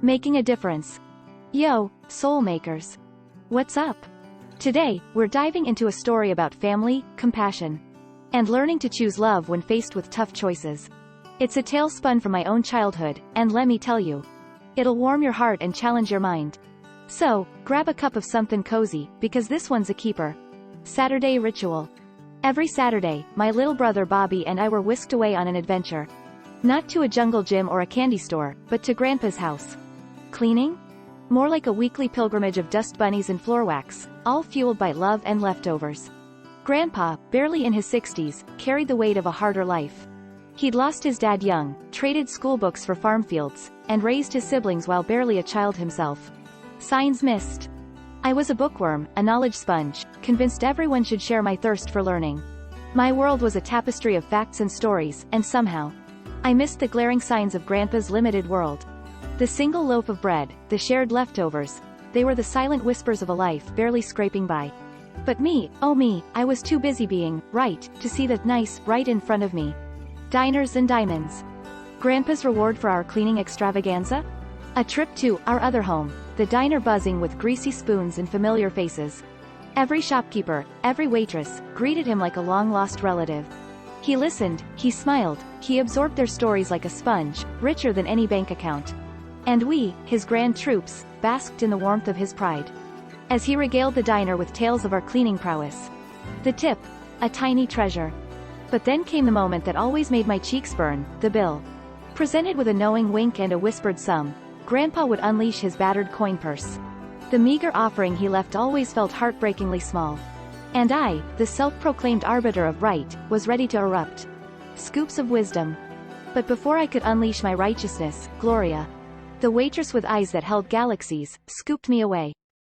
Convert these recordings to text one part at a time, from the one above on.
Making a difference. Yo, soul makers. What's up? Today, we're diving into a story about family, compassion, and learning to choose love when faced with tough choices. It's a tale spun from my own childhood, and let me tell you, it'll warm your heart and challenge your mind. So, grab a cup of something cozy, because this one's a keeper. Saturday Ritual. Every Saturday, my little brother Bobby and I were whisked away on an adventure. Not to a jungle gym or a candy store, but to Grandpa's house. Cleaning? More like a weekly pilgrimage of dust bunnies and floor wax, all fueled by love and leftovers. Grandpa, barely in his 60s, carried the weight of a harder life. He'd lost his dad young, traded school books for farm fields, and raised his siblings while barely a child himself. Signs missed. I was a bookworm, a knowledge sponge, convinced everyone should share my thirst for learning. My world was a tapestry of facts and stories, and somehow, I missed the glaring signs of Grandpa's limited world. The single loaf of bread, the shared leftovers, they were the silent whispers of a life barely scraping by. But me, oh me, I was too busy being right to see the nice right in front of me. Diners and diamonds. Grandpa's reward for our cleaning extravaganza? A trip to our other home, the diner buzzing with greasy spoons and familiar faces. Every shopkeeper, every waitress, greeted him like a long-lost relative. He listened, he smiled, he absorbed their stories like a sponge, richer than any bank account. And we, his grand troops, basked in the warmth of his pride. As he regaled the diner with tales of our cleaning prowess. The tip, a tiny treasure. But then came the moment that always made my cheeks burn, the bill. Presented with a knowing wink and a whispered sum, Grandpa would unleash his battered coin purse. The meager offering he left always felt heartbreakingly small. And I, the self-proclaimed arbiter of right, was ready to erupt. Scoops of wisdom. But before I could unleash my righteousness, Gloria, the waitress with eyes that held galaxies, scooped me away.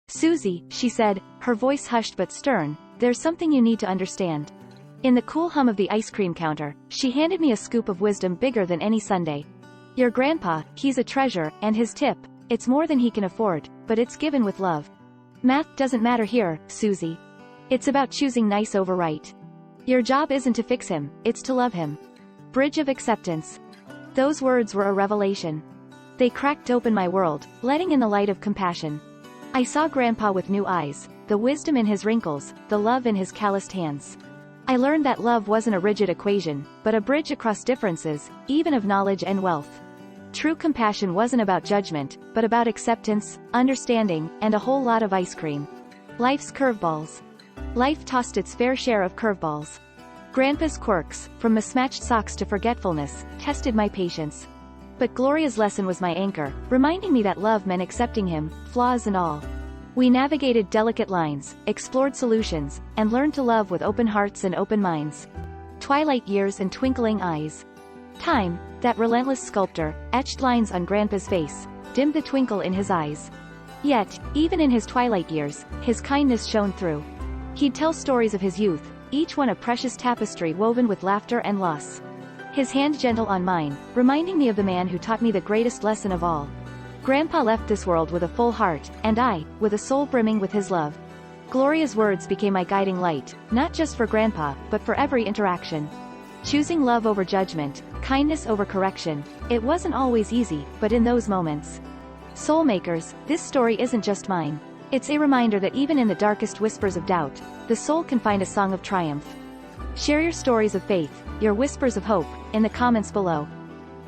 Susie, she said, her voice hushed but stern, there's something you need to understand. In the cool hum of the ice cream counter, she handed me a scoop of wisdom bigger than any sundae. Your grandpa, he's a treasure, and his tip, it's more than he can afford, but it's given with love. Math doesn't matter here, Susie. It's about choosing nice over right. Your job isn't to fix him, it's to love him. Bridge of acceptance. Those words were a revelation. They cracked open my world, letting in the light of compassion. I saw Grandpa with new eyes, the wisdom in his wrinkles, the love in his calloused hands. I learned that love wasn't a rigid equation, but a bridge across differences, even of knowledge and wealth. True compassion wasn't about judgment, but about acceptance, understanding, and a whole lot of ice cream. Life's curveballs. Life tossed its fair share of curveballs. Grandpa's quirks, from mismatched socks to forgetfulness, tested my patience. But Gloria's lesson was my anchor, reminding me that love meant accepting him, flaws and all. We navigated delicate lines, explored solutions, and learned to love with open hearts and open minds. Twilight years and twinkling eyes. Time, that relentless sculptor, etched lines on Grandpa's face, dimmed the twinkle in his eyes. Yet, even in his twilight years, his kindness shone through. He'd tell stories of his youth, each one a precious tapestry woven with laughter and loss. His hand gentle on mine, reminding me of the man who taught me the greatest lesson of all. Grandpa left this world with a full heart, and I, with a soul brimming with his love. Gloria's words became my guiding light, not just for Grandpa, but for every interaction. Choosing love over judgment, kindness over correction, it wasn't always easy, but in those moments. Soulmakers, this story isn't just mine. It's a reminder that even in the darkest whispers of doubt, the soul can find a song of triumph. Share your stories of faith, your whispers of hope, in the comments below.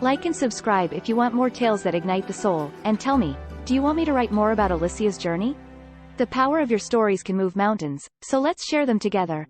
Like and subscribe if you want more tales that ignite the soul, and tell me, do you want me to write more about Alicia's journey? The power of your stories can move mountains, so let's share them together.